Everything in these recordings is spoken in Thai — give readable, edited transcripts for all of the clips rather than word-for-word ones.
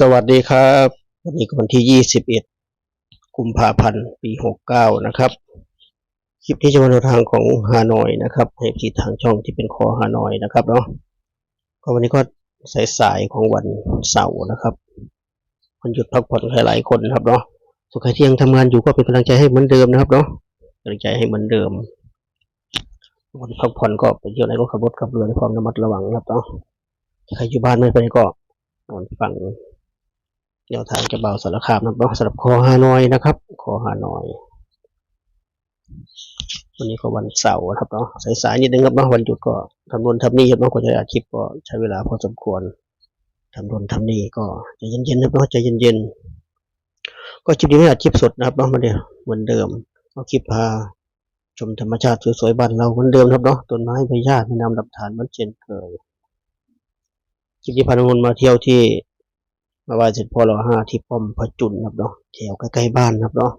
สวัสดีครับวันนี้ก็วันที่21กุมภาพันธ์ปี69นะครับคลิปนี้จะมาในทางของฮานอยนะครับให้ที่ทางช่องที่เป็นคอฮานอยนะครับเนาะก็วันนี้ก็สายๆของวันเสาร์นะครับวันหยุดพักผ่อนหลายๆคนนะครับเนาะส่วนใครที่ยังทำงานอยู่ก็เป็นกำลังใจให้เหมือนเดิมนะครับเนาะกำลังใจให้เหมือนเดิมวันพักผ่อนก็ไปเที่ยวไหนก็ขับรถขับเรือในความระมัดระวังนะครับเนาะใครอยู่บ้านไม่ไปก็นอนฟังแนวทางจะเบาสารคามนะครับสำหรับคอฮานอยนะครับคอฮานอยวันนี้ก็วันเสาร์ครับเนาะสายๆนิดนึงครับเนาะวันหยุดก็ทำนู่นทำนี่ครับเนาะกว่าจะอัดคลิปก็ใช้เวลาพอสมควรทำนู่นทำนี่ก็ใจเย็นๆครับเนาะใจเย็นๆก็คลิปนี้ไม่อัดคลิปสดนะครับเนาะมาเดี๋ยวเหมือนเดิมเอาคลิปพาชมธรรมชาติสวยๆบ้านเราเหมือนเดิมครับเนาะต้นไม้ใบหญ้ามีน้ำลำธารเหมือนเช่นเคยคลิปนี้พาทุกคนมาเที่ยวที่มาไหว้เสร็จพอเรา5ที่ป้อมพระจุลครับเนาะแถวใกล้ๆบ้านครับเนาะ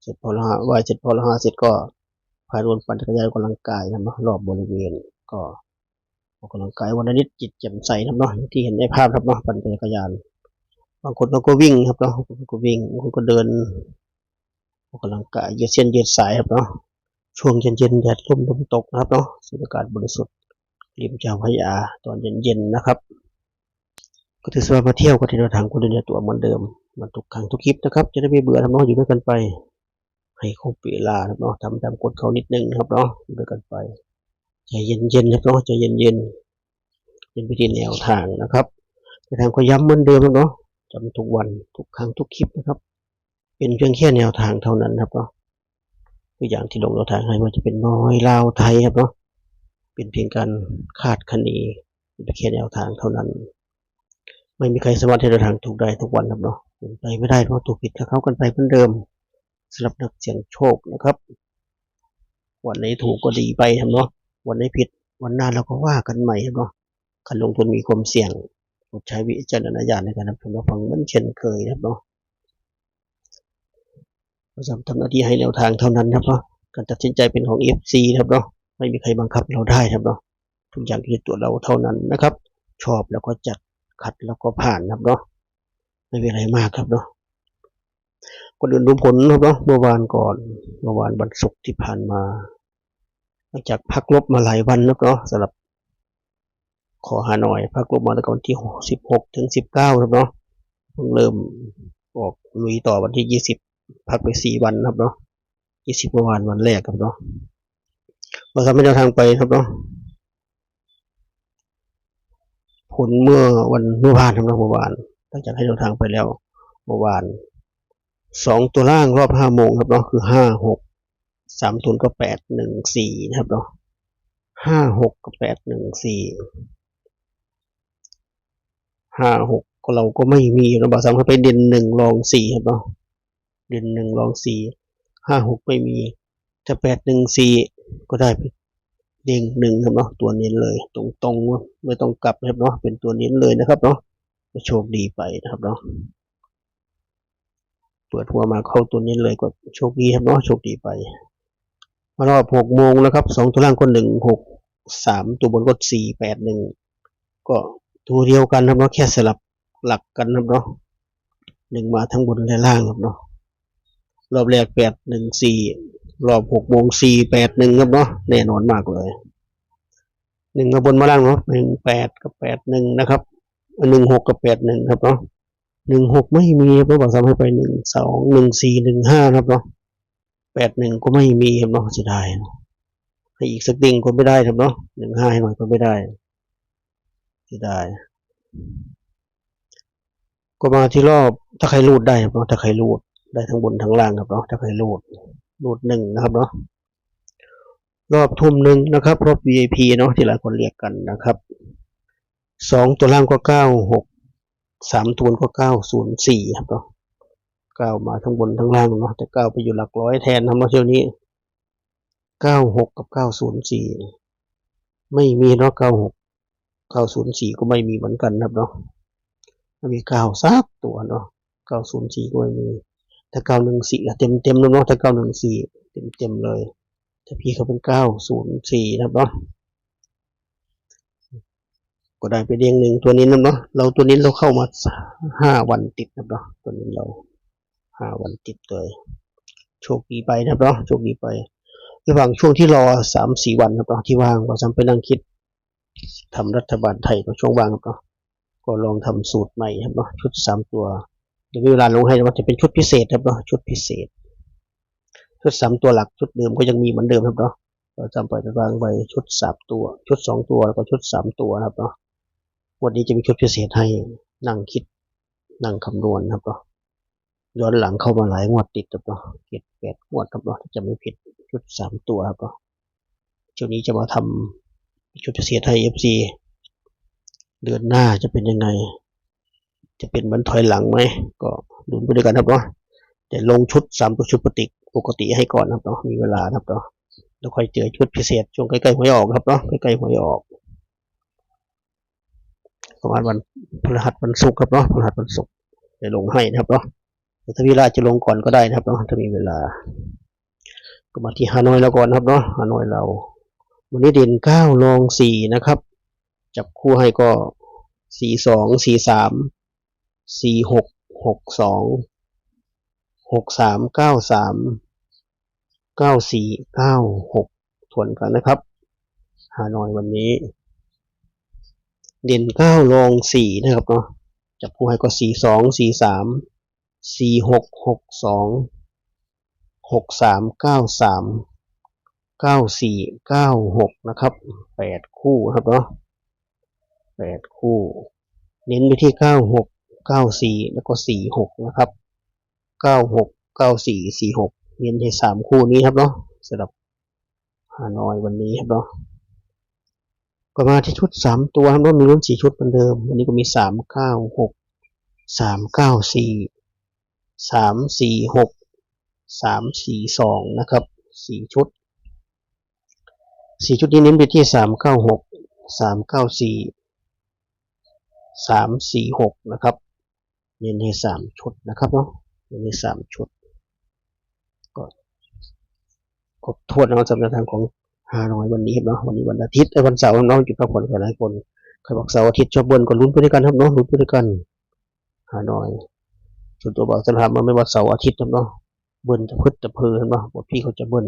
เสร็จพอเราไหว้เสร็จพอเรา5เสร็จก็พาทุกคนปั่นจักรยานออกกำลังกายนะเนาะรอบบริเวณก็ออกกำลังกายวันละนิดจิตแจ่มใสนะเนาะที่เห็นในภาพครับเนาะปั่นจักรยานบางคนก็วิ่งครับเนาะก็วิ่งบางคนก็เดินออกกำลังกายยืดเส้นยืดสายครับเนาะช่วงเย็นๆแดดร่มลมตกนะครับเนาะสูดอากาศบริสุทธิ์ริมเจ้าพระยาตอนเย็นๆนะครับก็ถือว่ามาเที่ยวกันที่เราทางคนเดินตัวเหมือนเดิมมันทุกครั้งทุกคลิปนะครับจะได้ไม่เบื่อทำเนาะอยู่ด้วยกันไปให้ครบเวลาครับเนาะทำตามกฎเขานิดนึงครับเนาะอยู่ด้วยกันไปใจเย็นๆครับเนาะใจเย็นๆเป็นวิธีแนวทางนะครับแนวทางก็ย้ำเหมือนเดิมเนาะจำทุกวันทุกครั้งทุกคลิปนะครับเป็นเพียงแค่แนวทางเท่านั้นครับเนาะตัวอย่างที่ลงแนวทางให้ว่าจะเป็นน้อยลาวไทยครับเนาะเป็นเพียงการคาดคะเนเป็นแค่แนวทางเท่านั้นไม่มีใครสามารถที่จะทางถูกได้ทุกวันครับเนาะเป็นไปไม่ได้เพราะถูกผิดกับเขากันไปเหมือนเดิมสำหรับนักเสี่ยงโชคนะครับวันไหนถูกก็ดีไปครับเนาะวันไหนผิดวันหน้าเราก็ว่ากันใหม่ครับเนาะการลงทุนมีความเสี่ยงใช้วิจารณญาณในการรับชมรับฟังเหมือนเช่นเคยครับเนาะเราทำหน้าที่ให้แนวทางเท่านั้นครับเนาะการตัดสินใจเป็นของ FC ครับเนาะไม่มีใครบังคับเราได้ครับเนาะทุกอย่างอยู่ที่ตัวเราเท่านั้นนะครับชอบแล้วก็จัดขัดแล้วก็ผ่านครับเนาะไม่มีอะไรมากครับเนาะคนอื่นดูผลครับเนาะเมื่อวานวันศุกร์ที่ผ่านมาหลังจากพักลบมาหลายวันแล้วเนาะสำหรับขอฮานอยพักลบมาตั้งแต่วันที่16ถึง19ครับเนาะเพิ่งเริ่มออกลุยต่อวันที่20พักไป4วันครับเนาะ20เมื่อวานวันแรกครับเนาะเราทำให้แนวทางไปครับเนาะผลเมื่อวานครับเนาะเมื่อวานหลังจากให้แนวทางไปแล้วเมื่อวาน2ตัวล่างรอบ5โมงครับเนาะคือ5 6 3ตัวก็8 1 4นะครับเนาะ5 6กับ8 1 4 5 6ก็เราก็ไม่มีเราบอก3เข้าไปเด่น1รอง4ครับเนาะเด่น1รอง4 5 6ไม่มีถ้า8 1 4ก็ได้เด่ง1ครับเนาะตัวเน้นเลยตรงๆไม่ต้องกลับนะครับเนาะเป็นตัวเน้นเลยนะครับเนาะโชคดีไปนะครับเนาะเปิดหัวมาเข้าตัวเน้นเลยก็โชคดีครับเนาะโชคดีไปมารอบ6โมงนะครับ2ตัวล่างก็1 6 3ตัวบนก็4 8 1ก็ตัวเดียวกันครับเนาะแค่สลับหลักกันครับเนาะ1มาทั้งบนและล่างครับเนาะรอบแรก8 1 4รอบ6โมง4 8 1ครับเนาะแน่นอนมากเลย1มาบนมาล่างเนาะ1 8กับ8 1นะครับ1 6กับ8 1ครับเนาะ1 6ไม่มีครับบอกซ้ำให้ไป1 2 1 4 1 5ครับเนาะ8 1ก็ไม่มีครับเนาะเสียดายให้อีกสักดิ่งก็ไม่ได้ครับเนาะ1 5ให้หน่อยก็ไม่ได้เสียดายก็มาที่รอบถ้าใครรูดได้ครับเนาะถ้าใครรูดได้ทั้งบนทั้งล่างครับเนาะถ้าใครรูด1นะครับเนาะรอบทุ่ม1นะครับรอบ VIP เนาะที่หลายคนเรียกกันนะครับ2ตัวล่างก็9 6 3ตัวก็904ครับเนาะ9มาทั้งบนทั้งล่างเนาะแต่9ไปอยู่หลักร้อยแทนทำมาเที่ยวนี้96กับ904ไม่มีเนาะ96 904ก็ไม่มีเหมือนกันครับเนาะไม่มี9ซักตัวเนาะ904ก็ไม่มีถ้า914เต็มแล้วเนาะถ้า914เต็มเลยถ้าพี่เขาเป็น904นะครับเนาะ ก็ได้ไปเรียงหนึ่งตัวนี้นะเนาะเราตัวนี้เราเข้ามา5 วันติดนะเนาะตัวนี้เรา5 วันติดเลยโชคดีไปนะเนาะโชคดีไประหว่างช่วงที่รอ3-4 วันนะเนาะที่ว่างก็จำไปนั่งคิดทำรัฐบาลไทยก็ช่วงว่างเนาะก็ลองทำสูตรใหม่ครับเนาะชุด3 ตัวเดี๋ยวเวลาลงให้ว่าจะเป็นชุดพิเศษครับเนาะชุดพิเศษชุด3 ตัวหลักชุดเดิมก็ยังมีเหมือนเดิมครับเนาะเราจำไปวางไว้ชุด3 ตัวชุด2 ตัวแล้วก็ชุด3 ตัวครับเนาะวันนี้จะมีชุดพิเศษให้นั่งคิดนั่งคำนวณครับเนาะย้อนหลังเข้ามาหลายงวดติดครับเนาะ7-8 งวดครับเนาะจะไม่ผิดชุด3 ตัวครับเนาะช่วงนี้จะมาทำชุดพิเศษให้ FC เดือนหน้าจะเป็นยังไงจะเป็นเหมือนถอยหลังไหมก็ดูไปด้วยกันครับเนาะแต่ลงชุด3 ตัวชุดปกติให้ก่อนครับเนาะมีเวลาครับเนาะแล้วค่อยเจอชุดพิเศษช่วงใกล้ๆหวยออกครับเนาะใกล้ๆหวยออกประมาณวันพฤหัสวันศุกร์ครับเนาะพฤหัสวันศุกร์จะลงให้นะครับเนาะถ้าเวลาจะลงก่อนก็ได้นะครับเนาะถ้ามีเวลาก็มาที่ฮานอยแล้วก่อนครับเนาะฮานอยเราวันนี้เด่น9รอง4นะครับจับคู่ให้ก็42 43 46 62 63 93 94 96ทวนกันนะครับฮานอยวันนี้เด่น9รอง4นะครับเนาะจับคู่ให้ก็42 43 46 62 63 93 94 96นะครับ8 คู่ครับเนาะ8 คู่เน้นไปที่96 94แล้วก็46นะครับ96 94 46เน้นที่3 คู่นี้ครับเนาะสำหรับฮานอยวันนี้ครับเนาะก็มาที่ชุด3 ตัวครับเนาะมีรุ่น4 ชุดเหมือนเดิมวันนี้ก็มี396 394 346 342นะครับ4 ชุด4 ชุดนี้เน้นไปที่396 394 346นะครับเน้นให้3 ชุดนะครับเนาะเน้นให้3 ชุดก็ครบถ้วนนะครับสำหรับทางของฮานอยวันนี้ครับเนาะวันนี้วันอาทิตย์วันเสาร์น้องหยุดพักผ่อนกันหลายคนใครบอกเสาร์อาทิตย์ชอบเบิ้ลก็ลุ้นไปด้วยกันครับเนาะลุ้นไปด้วยกันฮานอยส่วนตัวบอกจะทำมาไม่ว่าเสาร์อาทิตย์ครับเนาะเบิ้ลจะพึดจะเพอครับเนาะบอกพี่เขาจะเบิ้ล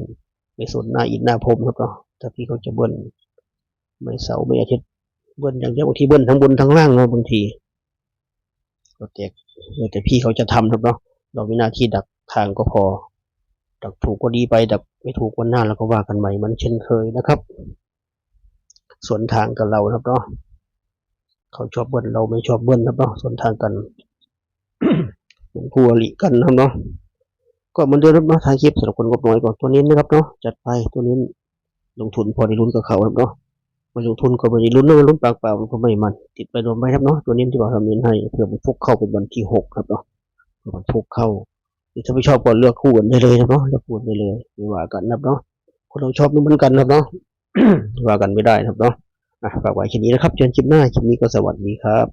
ไม่สนหน้าอินหน้าพรมครับเนาะถ้าพี่เขาจะเบิ้ลไม่เสาร์ไม่อาทิตย์เบิ้ลอย่างเดียวบางทีเบิ้ลทั้งบนทั้งล่างนะบางทีก็แต่พี่เขาจะทำครับเนาะเรามีหน้าที่ดักทางก็พอดักถูกก็ดีไปดักไม่ถูกวันหน้าเราก็ว่ากันใหม่มันเช่นเคยนะครับสวนทางกับเราครับเนาะเขาชอบเบิ้ลเราไม่ชอบเบิ้ลครับเนาะสวนทางกัน เป็นคู่อริกันนะครับเนาะก็เหมือนเดิมครับเนาะทางคลิปสำหรับคนงบน้อยก่อนตัวนี้นะครับเนาะจัดไปตัวนี้ลงทุนพอได้ลุ้นกับเขาครับเนาะมาลงทุนก็ไม่ได้ลุ้นลุ้นปากเปล่ามันก็ไม่มันติดไปรวมไปครับเนาะตัวนี้ที่บอกทำเน้นให้เพื่อมันฟุกเข้าเป็นวันที่6ครับเนาะเพื่อมันฟุกเข้าถ้าไม่ชอบก็เลือกคู่กันได้เลยครับเนาะเลือกคู่ได้เลยไม่ว่ากันนะครับเนาะคนเราชอบเหมือนกันครับเนาะ ว่ากันไม่ได้ครับเนาะฝากไว้แค่นี้นะครับเจอกันคลิปหน้าคลิปนี้ก็สวัสดีครับ